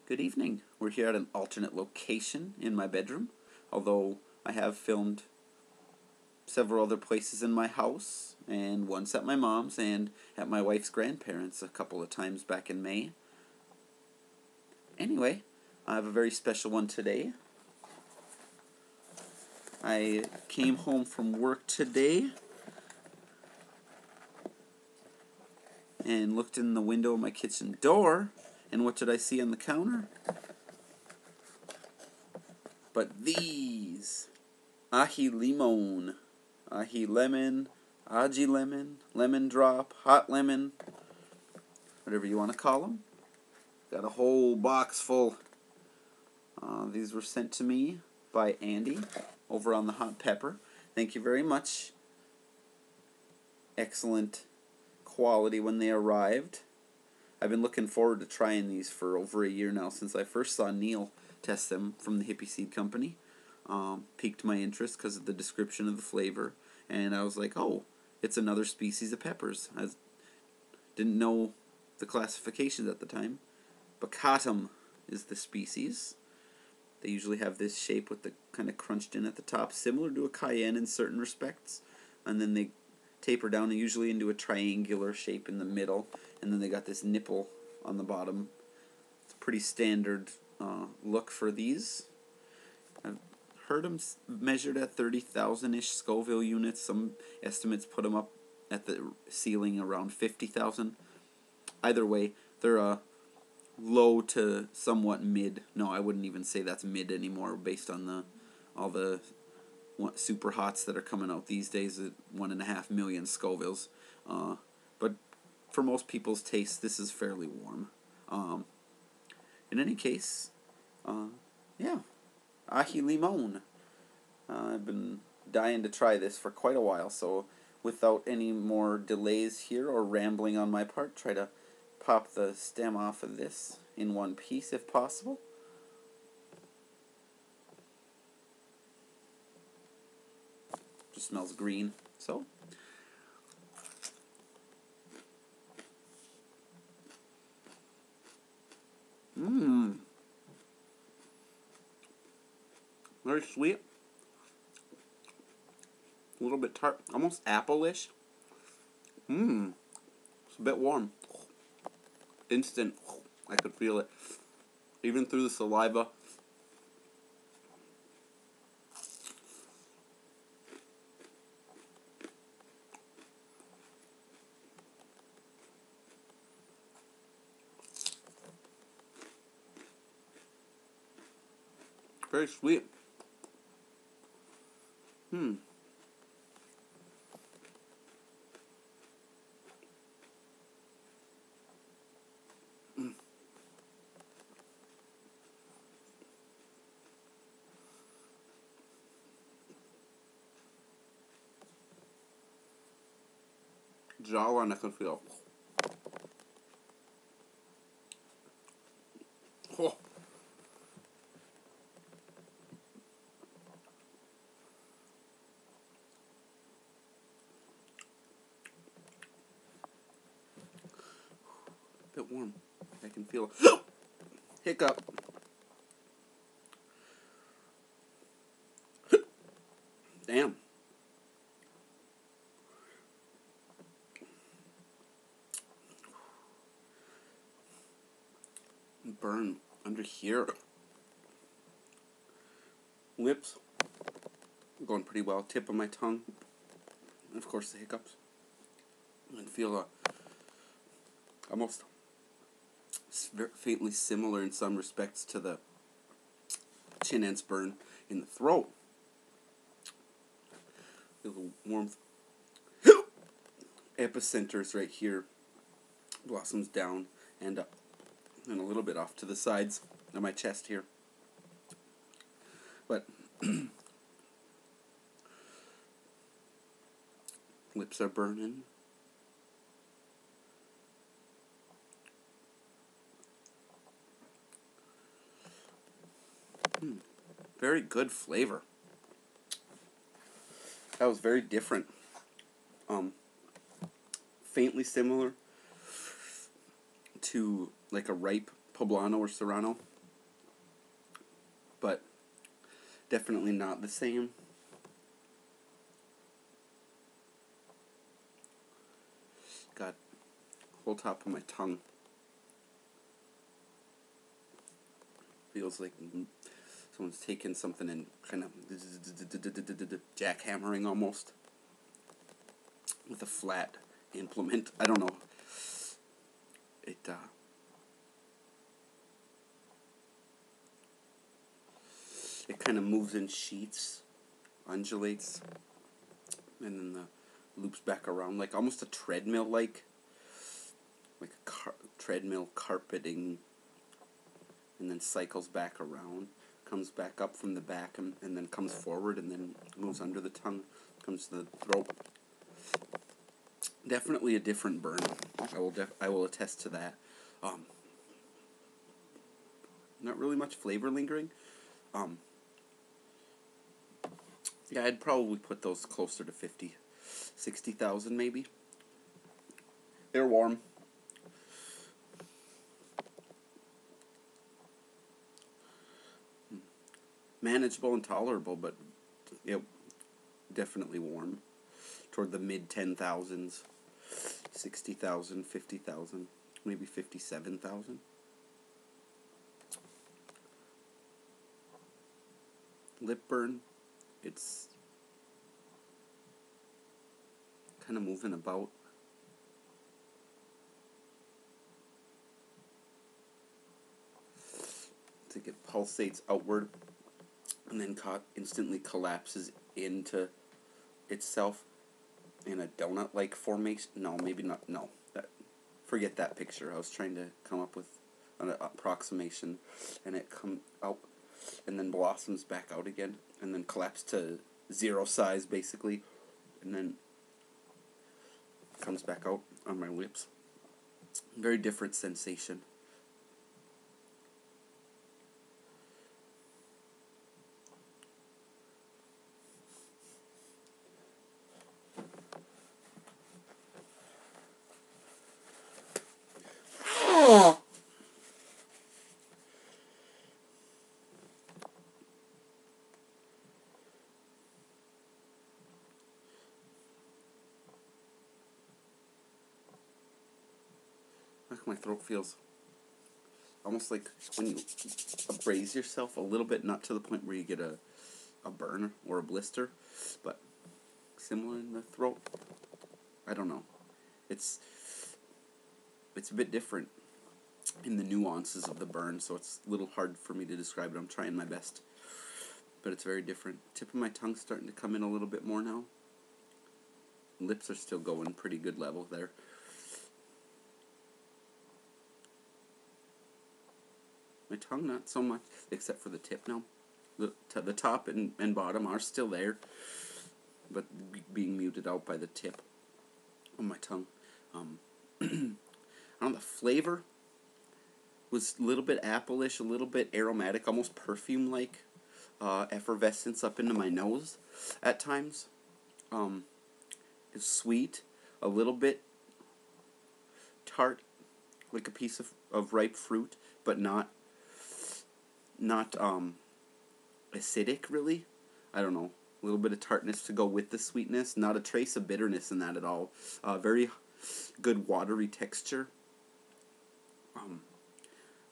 Good evening. We're here at an alternate location in my bedroom, although I have filmed several other places in my house, and once at my mom's and at my wife's grandparents' a couple of times back in May. Anyway, I have a very special one today. I came home from work today and looked in the window of my kitchen door, and what did I see on the counter? But these ají limon, ají lemon, ají lemon, lemon drop, hot lemon, whatever you want to call them. Got a whole box full. These were sent to me by Andy over on the Hot Pepper. Thank you very much. Excellent quality when they arrived. I've been looking forward to trying these for over a year now, since I first saw Neil test them from the Hippie Seed Company. Piqued my interest because of the description of the flavor, and I was like, oh, it's another species of peppers. I didn't know the classifications at the time. Bacatum is the species. They usually have this shape with the kind of crunched in at the top, similar to a cayenne in certain respects, and then they taper down usually into a triangular shape in the middle, and then they got this nipple on the bottom. It's a pretty standard look for these. I've heard them measured at 30,000-ish Scoville units. Some estimates put them up at the ceiling around 50,000. Either way, they're low to somewhat mid. No, I wouldn't even say that's mid anymore, based on all the super hots that are coming out these days at 1.5 million Scovilles. But for most people's taste, this is fairly warm. In any case, yeah, ají limon. I've been dying to try this for quite a while, so without any more delays here or rambling on my part, try to pop the stem off of this in one piece if possible. Just smells green, so. Very sweet. A little bit tart, almost apple-ish. It's a bit warm. Instant. I could feel it. Even through the saliva. Very sweet. Jawline I can feel. Oh. A bit warm. I can feel it. Hiccup. Damn. Burn under here. Lips going pretty well. Tip of my tongue. And of course the hiccups. I can feel almost faintly similar in some respects to the chin ends burn in the throat. Feel the warmth. Epicenters right here. Blossoms down and up. And a little bit off to the sides of my chest here. But lips are burning. Very good flavor. That was very different. Faintly similar to like a ripe poblano or serrano, but definitely not the same. Got whole top of my tongue. Feels like someone's taken something and kind of jackhammering almost with a flat implement. I don't know. It kind of moves in sheets, undulates, and then loops back around like almost a treadmill, like a treadmill carpeting, and then cycles back around, comes back up from the back, and then comes forward, and then moves under the tongue, comes to the throat. Definitely a different burn. I will attest to that. Not really much flavor lingering. Yeah, I'd probably put those closer to 50, 60,000 maybe. They're warm. Manageable and tolerable, but definitely warm. Toward the mid 10,000s, 60,000, 50,000, maybe 57,000. Lip burn, it's kind of moving about. I think it pulsates outward and then instantly collapses into itself in a donut-like formation. No, maybe not. No, forget that picture. I was trying to come up with an approximation, and it comes out and then blossoms back out again, and then collapse to zero size basically, and then comes back out on my lips. Very different sensation. Like my throat feels almost like when you abrase yourself a little bit, not to the point where you get a burn or a blister, but similar in the throat. I don't know. It's a bit different in the nuances of the burn, so it's a little hard for me to describe it. I'm trying my best, but it's very different. Tip of my tongue's starting to come in a little bit more now. Lips are still going pretty good level there. My tongue, not so much, except for the tip now. The top and bottom are still there, but being muted out by the tip on my tongue. I don't know, the flavor was a little bit apple-ish, a little bit aromatic, almost perfume-like effervescence up into my nose at times. It's sweet, a little bit tart, like a piece of ripe fruit, but not acidic, really. I don't know. A little bit of tartness to go with the sweetness. Not a trace of bitterness in that at all. Very good watery texture.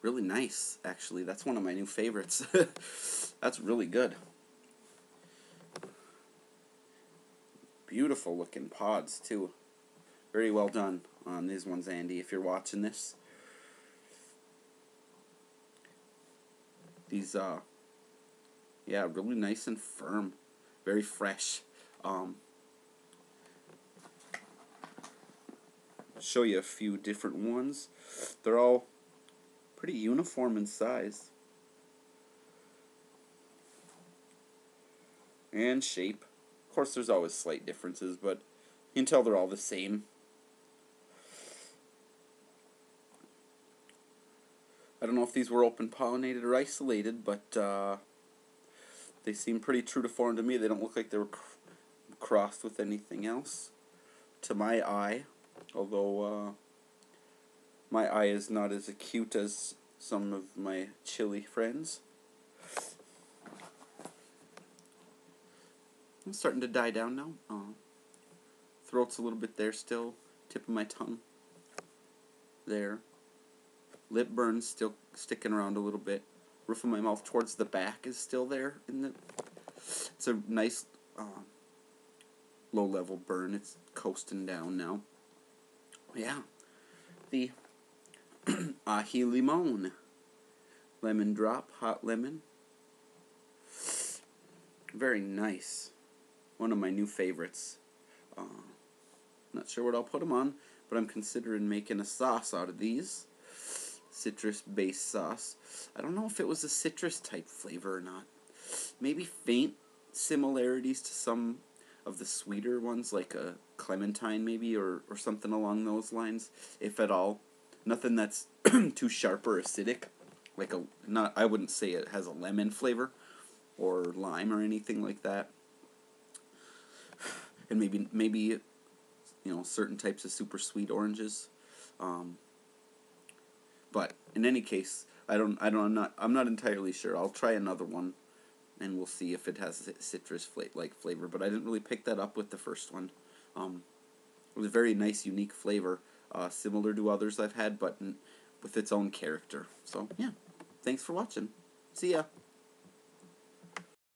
Really nice, actually. That's one of my new favorites. That's really good. Beautiful looking pods, too. Very well done on these ones, Andy, if you're watching this. These, yeah, really nice and firm. Very fresh. Show you a few different ones. They're all pretty uniform in size and shape. Of course, there's always slight differences, but you can tell they're all the same. I don't know if these were open pollinated or isolated, but they seem pretty true to form to me. They don't look like they were crossed with anything else to my eye, although my eye is not as acute as some of my chili friends. I'm starting to die down now. Throat's a little bit there still. Tip of my tongue. There. Lip burns still sticking around a little bit. Roof of my mouth towards the back is still there. It's a nice low-level burn. It's coasting down now. Yeah. The ají limón. Lemon drop, hot lemon. Very nice. One of my new favorites. Not sure what I'll put them on, but I'm considering making a sauce out of these. Citrus-based sauce. I don't know if it was a citrus-type flavor or not. Maybe faint similarities to some of the sweeter ones, like a clementine maybe, or something along those lines, if at all. Nothing that's too sharp or acidic. I wouldn't say it has a lemon flavor or lime or anything like that. And maybe certain types of super sweet oranges. But in any case, I'm not entirely sure. I'll try another one, and we'll see if it has citrus like flavor. But I didn't really pick that up with the first one. It was a very nice, unique flavor, similar to others I've had, but with its own character. So yeah, thanks for watching. See ya.